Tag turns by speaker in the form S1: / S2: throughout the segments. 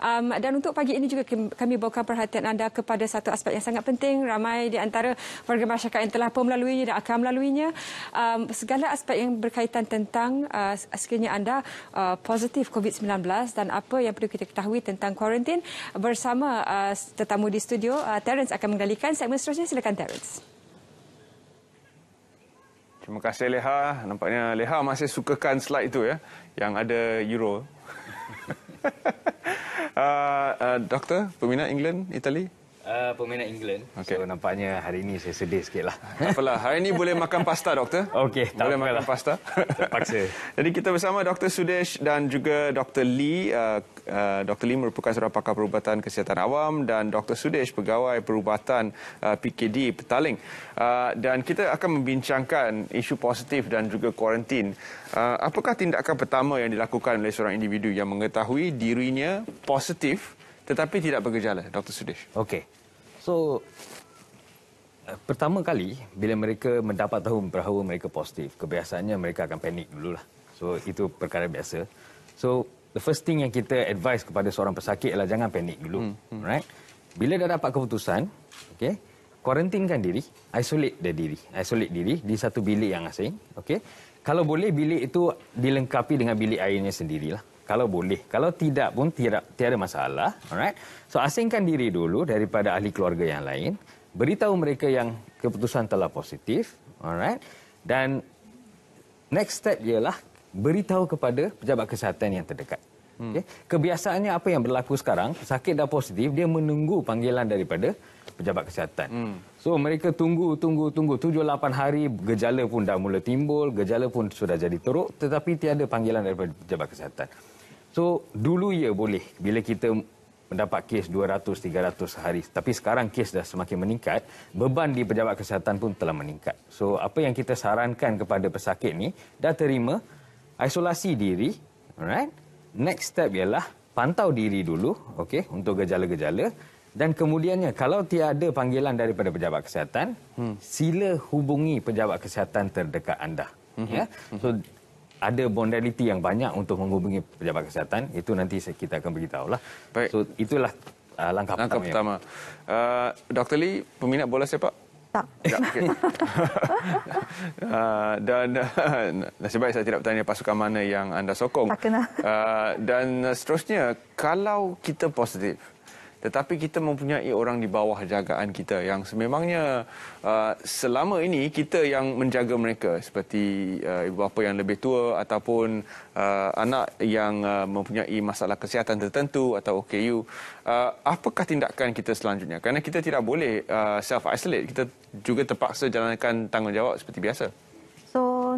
S1: Dan untuk pagi ini juga kami bawakan perhatian anda kepada satu aspek yang sangat penting. Ramai di antara warga masyarakat yang telah pun melaluinya dan akan melaluinya. Segala aspek yang berkaitan tentang sekiranya anda positif COVID-19 dan apa yang perlu kita ketahui tentang kuarantin. Bersama tetamu di studio, Terence akan menggalikan segmen seterusnya. Silakan Terence.
S2: Terima kasih Leha. Nampaknya Leha masih sukakan slide itu ya, yang ada Euro. Doktor, peminat England, Itali?
S3: Peminat England.
S2: Okay.
S3: So nampaknya hari ini saya sedih sikit lah.
S2: Tak apalah. Hari ini boleh makan pasta, Doktor.
S3: Okey, tak
S2: boleh
S3: apalah.
S2: makan pasta.
S3: Terpaksa.
S2: Jadi kita bersama Dr. Sudesh dan juga Dr. Lee. Dr. Lee merupakan seorang pakar perubatan kesihatan awam dan Dr. Sudesh pegawai perubatan PKD Petaling. Dan kita akan membincangkan isu positif dan juga kuarantin. Apakah tindakan pertama yang dilakukan oleh seorang individu yang mengetahui dirinya positif tetapi tidak bergejala, Dr. Sudesh?
S3: Okey. So, pertama kali bila mereka mendapat tahu bahawa mereka positif, kebiasaannya mereka akan panik dululah. So, itu perkara biasa. So, the first thing yang kita advise kepada seorang pesakit ialah jangan panik dulu. Right? Bila dah dapat keputusan, okey, kuarantinkan diri, isolate diri di satu bilik yang asing, okey. Kalau boleh bilik itu dilengkapi dengan bilik airnya sendirilah. Kalau boleh. Kalau tidak pun tiada masalah. Alright. So asingkan diri dulu daripada ahli keluarga yang lain. Beritahu mereka yang keputusan telah positif. Alright. Dan next step ialah beritahu kepada pejabat kesihatan yang terdekat. Okay. Kebiasaannya apa yang berlaku sekarang, pesakit dah positif, dia menunggu panggilan daripada pejabat kesihatan. So mereka tunggu 7-8 hari, gejala pun dah mula timbul, gejala pun sudah jadi teruk, tetapi tiada panggilan daripada pejabat kesihatan. So dulu ya boleh bila kita mendapat kes 200-300 sehari, tapi sekarang kes dah semakin meningkat, beban di pejabat kesihatan pun telah meningkat. So apa yang kita sarankan kepada pesakit ni, dah terima isolasi diri, alright? Next step ialah pantau diri dulu, okey, untuk gejala-gejala, dan kemudiannya kalau tiada panggilan daripada pejabat kesihatan, sila hubungi pejabat kesihatan terdekat anda. Ya. So ada modaliti yang banyak untuk menghubungi pejabat kesihatan, itu nanti kita akan beritahulah.
S2: Baik.
S3: So itulah langkah
S2: pertama. Dr. Lee, peminat bola sepak?
S4: Tak.
S2: Ya, okay. Dan nasib baik saya tidak bertanya pasukan mana yang anda sokong.
S4: Tak kena.
S2: Dan seterusnya, kalau kita positif, tetapi kita mempunyai orang di bawah jagaan kita yang sememangnya selama ini kita yang menjaga mereka, seperti ibu bapa yang lebih tua ataupun anak yang mempunyai masalah kesihatan tertentu atau OKU, apakah tindakan kita selanjutnya? Kerana kita tidak boleh self-isolate, kita juga terpaksa jalankan tanggungjawab seperti biasa.
S4: So,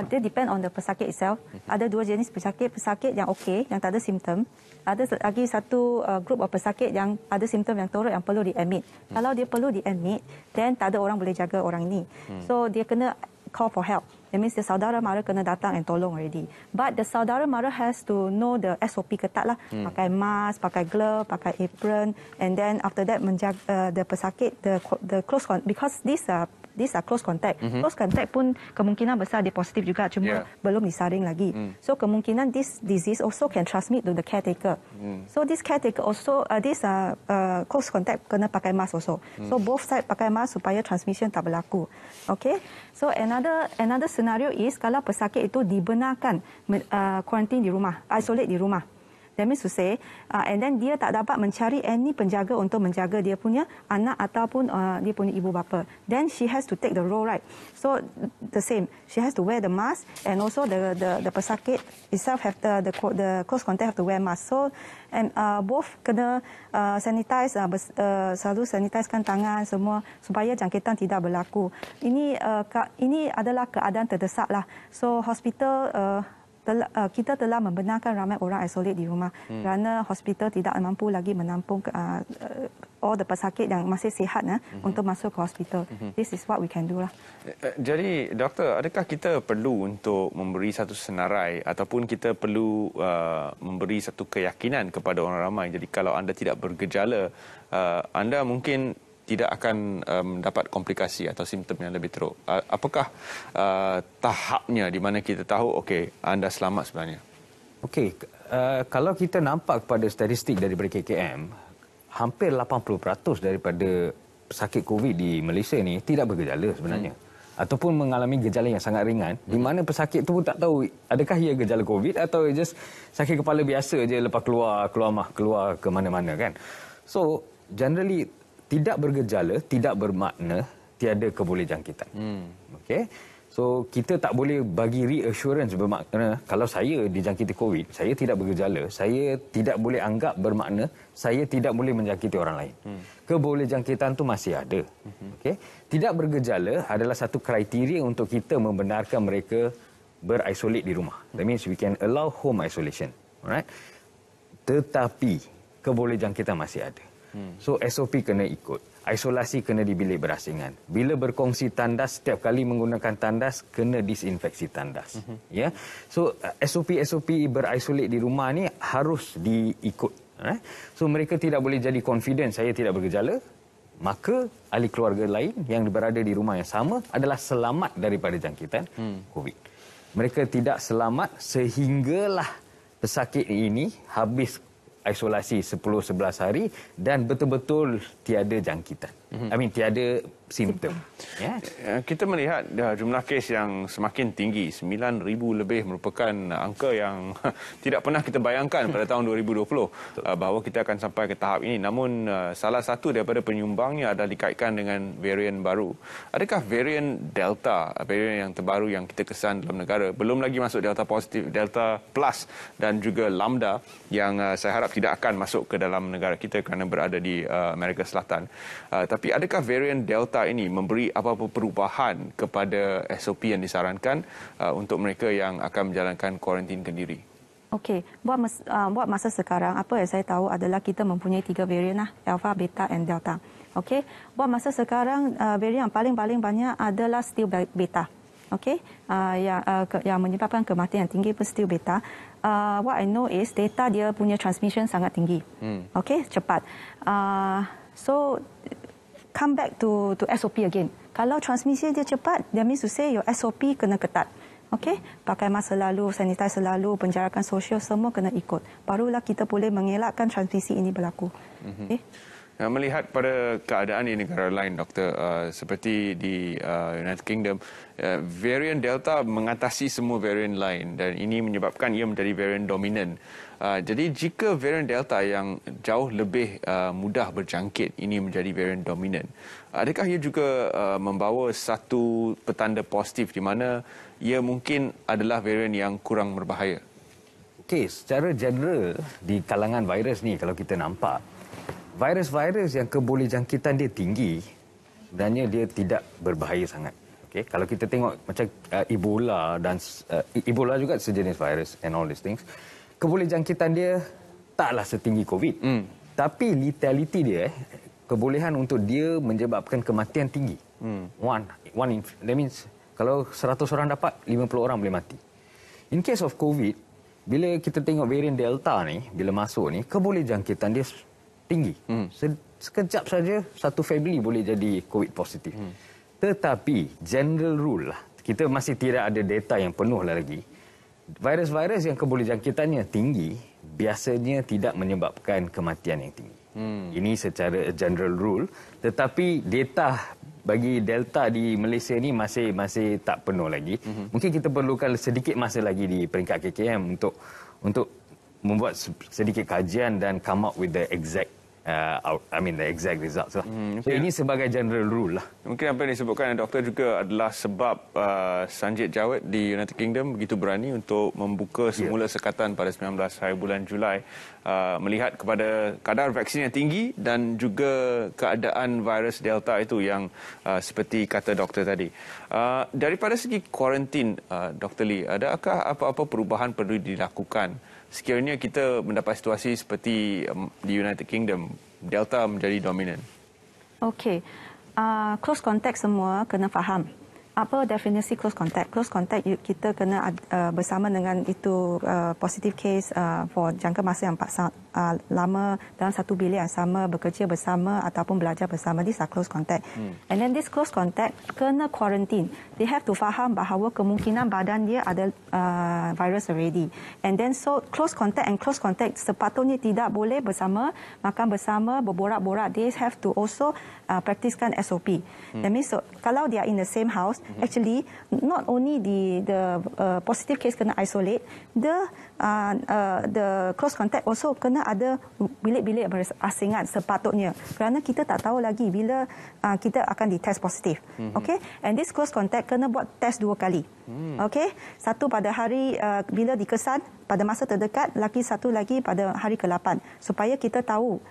S4: dia depend on the pesakit itself. Ada dua jenis pesakit yang okey, yang tak ada simptom. Ada lagi satu group of pesakit yang ada simptom yang teruk yang perlu di-admit. Kalau dia perlu di-admit, then tak ada orang boleh jaga orang ini. So, dia kena call for help. That means the saudara mara kena datang and tolong already. But the saudara mara has to know the SOP ketat lah. Pakai mask, pakai glove, pakai apron, and then after that menjaga the pesakit, the close contact, because these are close contact. Close contact pun kemungkinan besar dia positif juga, cuma belum disaring lagi. So kemungkinan this disease also can transmit to the caretaker. So this caretaker also, close contact kena pakai mask also. So both side pakai mask supaya transmission tak berlaku. Okay. So another scenario is kalau pesakit itu dibenarkan quarantine di rumah, isolate di rumah. That means to say, and then dia tak dapat mencari any penjaga untuk menjaga dia punya anak ataupun dia punya ibu bapa. Then she has to take the role, right? So the same, she has to wear the mask, and also the pesakit itself have the close contact have to wear mask. So and both kena sanitize, selalu sanitizekan tangan semua supaya jangkitan tidak berlaku. Ini adalah keadaan terdesak lah. So hospital kita telah membenarkan ramai orang isolate di rumah kerana hospital tidak mampu lagi menampung all the pesakit yang masih sihat untuk masuk ke hospital. This is what we can do lah.
S2: Jadi doktor, adakah kita perlu untuk memberi satu senarai ataupun kita perlu memberi satu keyakinan kepada orang ramai? Jadi kalau anda tidak bergejala, anda mungkin tidak akan mendapat komplikasi atau simptom yang lebih teruk. Apakah tahapnya di mana kita tahu, okey, anda selamat sebenarnya?
S3: Okey, kalau kita nampak kepada statistik daripada KKM, hampir 80% daripada pesakit COVID di Malaysia ni tidak bergejala sebenarnya. Ataupun mengalami gejala yang sangat ringan, di mana pesakit tu pun tak tahu adakah ia gejala COVID atau just sakit kepala biasa je lepas keluar ke mana-mana kan. So, generally tidak bergejala tidak bermakna tiada kebolehjangkitan. Okey. So, kita tak boleh bagi reassurance bermakna kalau saya dijangkiti COVID, saya tidak bergejala, saya tidak boleh anggap bermakna saya tidak boleh menjangkiti orang lain. Kebolehjangkitan tu masih ada. Okey. Tidak bergejala adalah satu kriteria untuk kita membenarkan mereka berisolate di rumah. That means we can allow home isolation. Alright? Tetapi kebolehjangkitan masih ada. So, SOP kena ikut. Isolasi kena di bilik berasingan. Bila berkongsi tandas, setiap kali menggunakan tandas, kena disinfeksi tandas. Ya. So, SOP berisolate di rumah ni harus diikut. So, mereka tidak boleh jadi confident saya tidak bergejala, maka ahli keluarga lain yang berada di rumah yang sama adalah selamat daripada jangkitan COVID. Mereka tidak selamat sehinggalah pesakit ini habis isolasi 10-11 hari dan betul-betul tiada jangkitan. Tiada simptom.
S2: Ya. Kita melihat jumlah kes yang semakin tinggi, 9,000 lebih merupakan angka yang tidak pernah kita bayangkan pada tahun 2020 bahawa kita akan sampai ke tahap ini. Namun salah satu daripada penyumbangnya adalah dikaitkan dengan varian baru. Adakah varian Delta, varian yang terbaru yang kita kesan dalam negara, belum lagi masuk Delta positif, Delta plus dan juga Lambda yang saya harap tidak akan masuk ke dalam negara kita kerana berada di Amerika Selatan. Tapi adakah varian Delta ini memberi apa-apa perubahan kepada SOP yang disarankan untuk mereka yang akan menjalankan kuarantin kendiri?
S4: Okey, buat masa sekarang, apa yang saya tahu adalah kita mempunyai 3 varian lah, Alpha, Beta and Delta. Okey, buat masa sekarang, varian yang paling banyak adalah still Beta. Okey, yang menyebabkan kematian yang tinggi pun still Beta. What I know is Delta dia punya transmission sangat tinggi. Okey, cepat. So, come back to SOP again. Kalau transmisi dia cepat, that means to say your SOP kena ketat. Okey, pakai mask selalu, sanitize selalu, penjarakan sosial semua kena ikut. Barulah kita boleh mengelakkan transmisi ini berlaku. Okay?
S2: Melihat pada keadaan di negara lain, Doktor, seperti di United Kingdom, varian Delta mengatasi semua varian lain dan ini menyebabkan ia menjadi varian dominan. Jadi jika varian Delta yang jauh lebih mudah berjangkit ini menjadi varian dominan, adakah ia juga membawa satu petanda positif di mana ia mungkin adalah varian yang kurang berbahaya?
S3: Okey, secara general di kalangan virus ni kalau kita nampak, virus-virus yang kebolehjangkitan dia tinggi, sebenarnya dia tidak berbahaya sangat. Okay? Kalau kita tengok macam Ebola dan Ebola juga sejenis virus and all these things, kebolehjangkitan dia taklah setinggi COVID. Tapi letality dia, kebolehan untuk dia menyebabkan kematian tinggi. That means kalau 100 orang dapat, 50 orang boleh mati. In case of COVID, bila kita tengok varian Delta ni, bila masuk ni, kebolehjangkitan dia tinggi. Sekejap saja satu family boleh jadi COVID positif. Tetapi general rule lah, kita masih tidak ada data yang penuh lagi. Virus-virus yang kebolehjangkitannya tinggi biasanya tidak menyebabkan kematian yang tinggi. Ini secara general rule, tetapi data bagi Delta di Malaysia ni masih tak penuh lagi. Mungkin kita perlukan sedikit masa lagi di peringkat KKM untuk membuat sedikit kajian dan come up with the exact the exact results lah. So ini sebagai general rule lah.
S2: Mungkin apa yang disebutkan doktor juga adalah sebab Sanjit Jawed di United Kingdom begitu berani untuk membuka semula sekatan pada 19 hari bulan Julai, melihat kepada kadar vaksin yang tinggi dan juga keadaan virus Delta itu yang seperti kata doktor tadi. Daripada segi kuarantin, Dr. Lee, adakah apa-apa perubahan perlu dilakukan sekiranya kita mendapat situasi seperti di United Kingdom, Delta menjadi dominan?
S4: Okey. Close contact semua kena faham. Apa definisi close contact? Close contact kita kena bersama dengan itu positive case for jangka masa yang lama dalam satu bilik yang sama, bekerja bersama ataupun belajar bersama. These are close contact. And then this close contact kena quarantine. They have to faham bahawa kemungkinan badan dia ada virus already. And then so close contact sepatutnya tidak boleh bersama, makan bersama, berborak-borak. They have to also practicekan SOP. That means so, kalau they are in the same house, actually not only the positive case kena isolate, the close contact also kena ada bilik-bilik berasingan sepatutnya, kerana kita tak tahu lagi bila kita akan ditest positif. Okay, and this close contact kena buat test 2 kali. Okay, satu pada hari bila dikesan pada masa terdekat, satu lagi pada hari ke-8, supaya kita tahu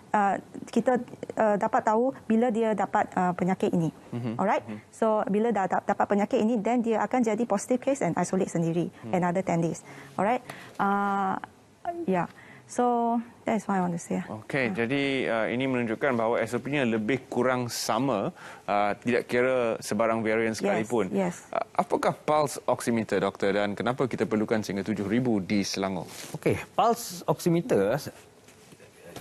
S4: dapat tahu bila dia dapat penyakit ini. Alright, so bila dah dapat penyakit ini, then dia akan jadi positive case and isolate sendiri another 10 days. Alright, yeah. So that's what I want to say.
S2: Okey, jadi ini menunjukkan bahawa SOP-nya lebih kurang sama, tidak kira sebarang varian sekalipun.
S4: Yes.
S2: Apakah pulse oximeter, doktor, dan kenapa kita perlukan sehingga 7,000 di Selangor?
S3: Okey, pulse oximeter,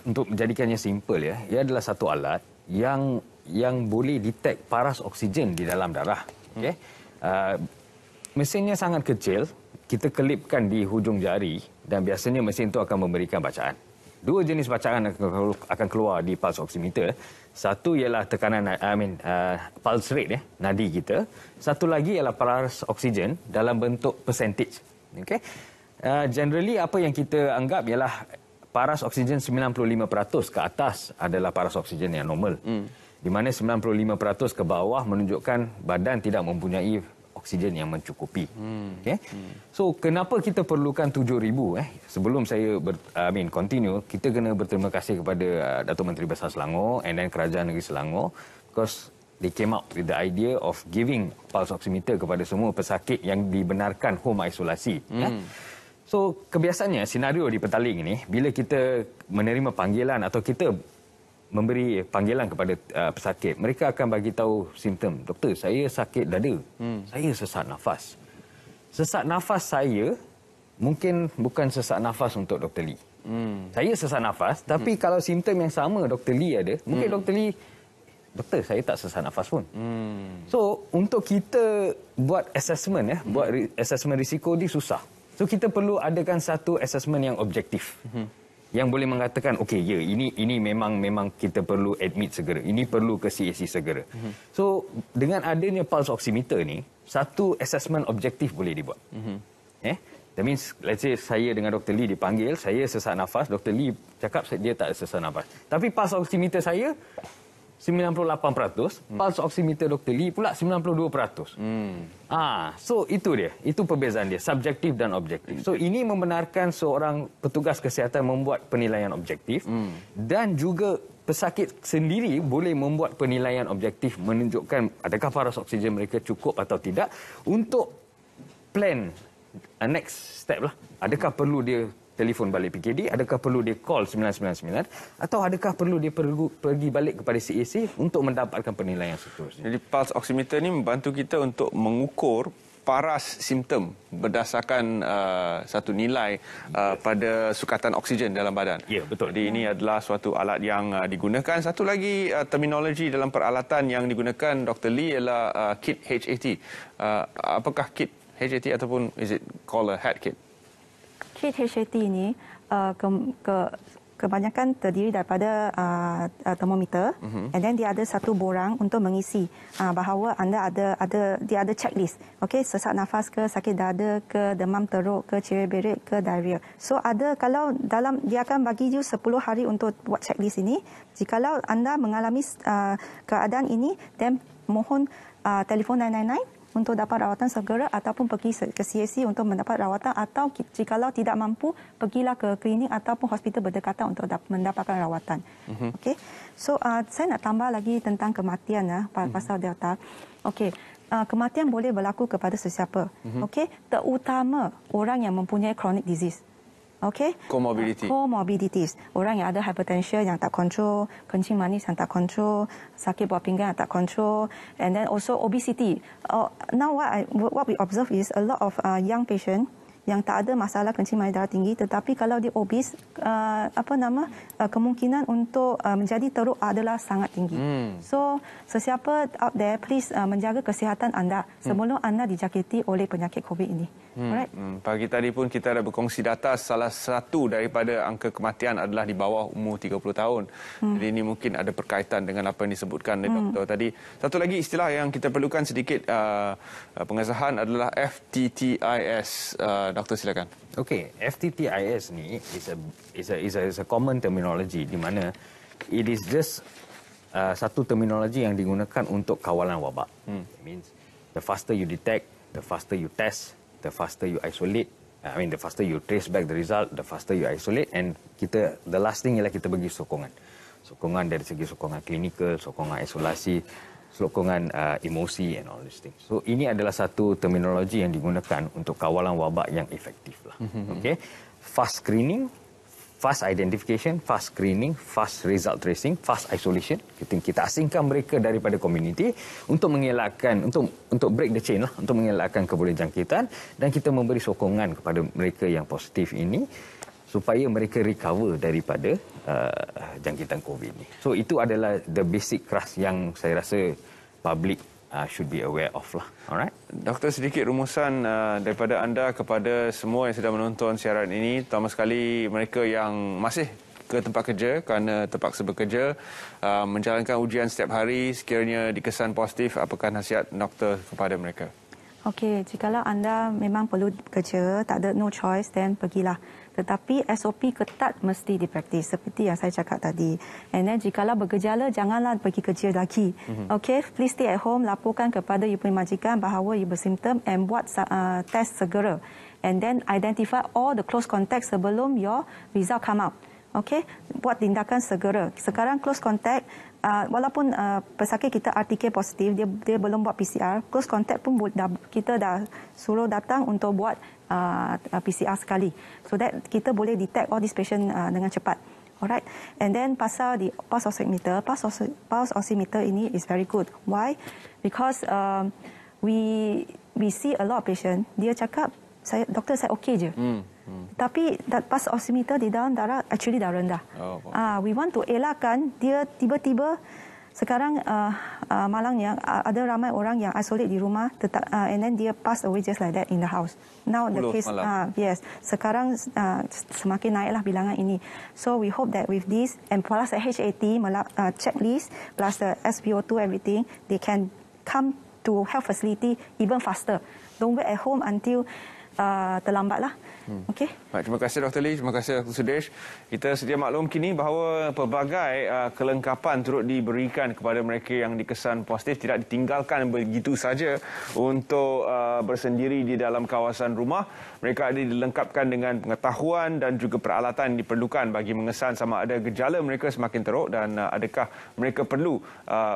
S3: untuk menjadikannya simple ya, ia adalah satu alat yang boleh detect paras oksigen di dalam darah. Okey. Mesinnya sangat kecil, kita kelipkan di hujung jari dan biasanya mesin itu akan memberikan bacaan. 2 jenis bacaan akan keluar di pulse oximeter. Satu ialah tekanan pulse rate ya, nadi kita. Satu lagi ialah paras oksigen dalam bentuk percentage. Okey. Generally apa yang kita anggap ialah paras oksigen 95% ke atas adalah paras oksigen yang normal. Di mana 95% ke bawah menunjukkan badan tidak mempunyai oksigen yang mencukupi. Okay? So kenapa kita perlukan 7,000? Sebelum saya continue, kita kena berterima kasih kepada Datuk Menteri Besar Selangor and then Kerajaan Negeri Selangor, because they came up with the idea of giving pulse oximeter kepada semua pesakit yang dibenarkan home isolasi. So kebiasaannya senario di Petaling ini, bila kita menerima panggilan atau kita memberi panggilan kepada pesakit, mereka akan bagi tahu simptom. Doktor, saya sakit dada. Saya sesak nafas. Sesak nafas saya mungkin bukan sesak nafas untuk Dr. Lee. Saya sesak nafas, tapi kalau simptom yang sama Dr. Lee ada, mungkin Dr. Lee, doktor, saya tak sesak nafas pun. So, untuk kita buat assessment, buat assessment risiko ni susah. So, kita perlu adakan satu assessment yang objektif. Yang boleh mengatakan, okey, ya, ini memang kita perlu admit segera. Ini perlu ke CAC segera. So, dengan adanya pulse oximeter ni, satu assessment objektif boleh dibuat. That means, let's say saya dengan Dr. Lee dipanggil, saya sesak nafas, Dr. Lee cakap dia tak sesak nafas. Tapi pulse oximeter saya 98%, pulse oximeter Dr. Lee pula 92%. So itu dia, itu perbezaan dia, subjektif dan objektif. So ini membenarkan seorang petugas kesihatan membuat penilaian objektif dan juga pesakit sendiri boleh membuat penilaian objektif menunjukkan adakah paras oksigen mereka cukup atau tidak untuk plan next step lah. Adakah perlu dia telefon balik PKD, adakah perlu dia call 999 atau adakah perlu dia pergi balik kepada CAC untuk mendapatkan penilaian seterusnya.
S2: Jadi pulse oximeter ni membantu kita untuk mengukur paras simptom berdasarkan satu nilai pada sukatan oksigen dalam badan.
S3: Ya, betul.
S2: Jadi ini adalah suatu alat yang digunakan. Satu lagi terminologi dalam peralatan yang digunakan Dr. Lee ialah kit HAT. Apakah kit HAT ataupun is it called a HAT kit?
S4: Kit HAT ini kebanyakan terdiri daripada termometer, and then dia ada satu borang untuk mengisi bahawa anda dia ada checklist. Okey, sesak nafas ke, sakit dada ke, demam teruk ke, cerai-berit ke, diarrhea. So kalau dia akan bagi you 10 hari untuk buat checklist ini. Jikalau anda mengalami keadaan ini, then mohon telefon 999 untuk dapat rawatan segera ataupun pergi ke CAC untuk mendapat rawatan, atau jikalau tidak mampu, pergilah ke klinik ataupun hospital berdekatan untuk mendapatkan rawatan. Okey. So saya nak tambah lagi tentang kematian pasal Delta. Okey. Kematian boleh berlaku kepada sesiapa. Okey, terutama orang yang mempunyai chronic disease. Okey. Comorbidities. Orang yang ada hypertension yang tak kontrol, kencing manis yang tak kontrol, sakit buah pinggang yang tak kontrol, and then also obesity. Now what we observe is a lot of young patient yang tak ada masalah kencing manis darah tinggi, tetapi kalau dia obes, kemungkinan untuk menjadi teruk adalah sangat tinggi. So, sesiapa out there, please menjaga kesihatan anda sebelum anda dijangkiti oleh penyakit COVID ini. Alright?
S2: Pagi tadi pun kita ada berkongsi data, salah satu daripada angka kematian adalah di bawah umur 30 tahun. Jadi ini mungkin ada berkaitan dengan apa yang disebutkan oleh doktor tadi. Satu lagi istilah yang kita perlukan sedikit pengesahan adalah FTTIS. Doktor silakan.
S3: Okey, FTTIS ni is a common terminology di mana it is just satu terminologi yang digunakan untuk kawalan wabak. It means the faster you detect, the faster you test, the faster you isolate. The faster you trace back the result, the faster you isolate. And the last thing ialah kita bagi sokongan. Sokongan dari segi sokongan klinikal, sokongan isolasi, sokongan emosi and all these things. So ini adalah satu terminologi yang digunakan untuk kawalan wabak yang efektif lah. Okay? Fast screening, fast identification, fast screening, fast result tracing, fast isolation. Kita asingkan mereka daripada komuniti untuk mengelakkan, untuk break the chain lah, untuk mengelakkan kebolehjangkitan, dan kita memberi sokongan kepada mereka yang positif ini supaya mereka recover daripada jangkitan COVID ini. So itu adalah the basic crux yang saya rasa public should be aware of lah. Alright.
S2: Doktor, sedikit rumusan daripada anda kepada semua yang sedang menonton siaran ini, terutama sekali mereka yang masih ke tempat kerja kerana terpaksa bekerja, menjalankan ujian setiap hari, sekiranya dikesan positif, apakah nasihat doktor kepada mereka?
S4: Okey, jikalau anda memang perlu kerja, tak ada no choice, then pergilah. Tetapi SOP ketat mesti dipraktis seperti yang saya cakap tadi. And then jikalau bergejala, janganlah pergi kerja lagi. Okey, please stay at home, laporkan kepada you punya majikan bahawa you bersimptom and buat test segera. And then identify all the close contact sebelum your result come out. Okey, buat tindakan segera. Sekarang close contact, walaupun pesakit kita RTK positif, dia belum buat PCR, close contact pun kita dah suruh datang untuk buat PCR sekali. So that kita boleh detect all this patient dengan cepat. Alright. And then pasal di pulse oximeter, pulse oximeter ini is very good. Why? Because we see a lot of patient, dia cakap, doktor saya okey je. Tapi pulse oximeter di dalam darah actually dah rendah. We want to elakkan dia tiba-tiba sekarang malangnya ada ramai orang yang isolate di rumah and then dia pass away just like that in the house. Now the case yes, sekarang semakin naiklah bilangan ini. So we hope that with this and plus the HAT checklist plus the SpO2 everything, they can come to health facility even faster. Don't wait at home until terlambatlah. Okey.
S2: Baik, terima kasih Dr. Lee, terima kasih Dr. Sudesh. Kita sedia maklum kini bahawa pelbagai kelengkapan turut diberikan kepada mereka yang dikesan positif, tidak ditinggalkan begitu saja untuk bersendiri di dalam kawasan rumah. Mereka ada dilengkapkan dengan pengetahuan dan juga peralatan yang diperlukan bagi mengesan sama ada gejala mereka semakin teruk dan adakah mereka perlu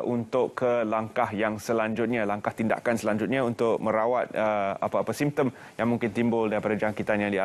S2: untuk ke langkah yang selanjutnya, langkah tindakan selanjutnya untuk merawat apa-apa simptom yang mungkin timbul daripada jangkitan yang dialami.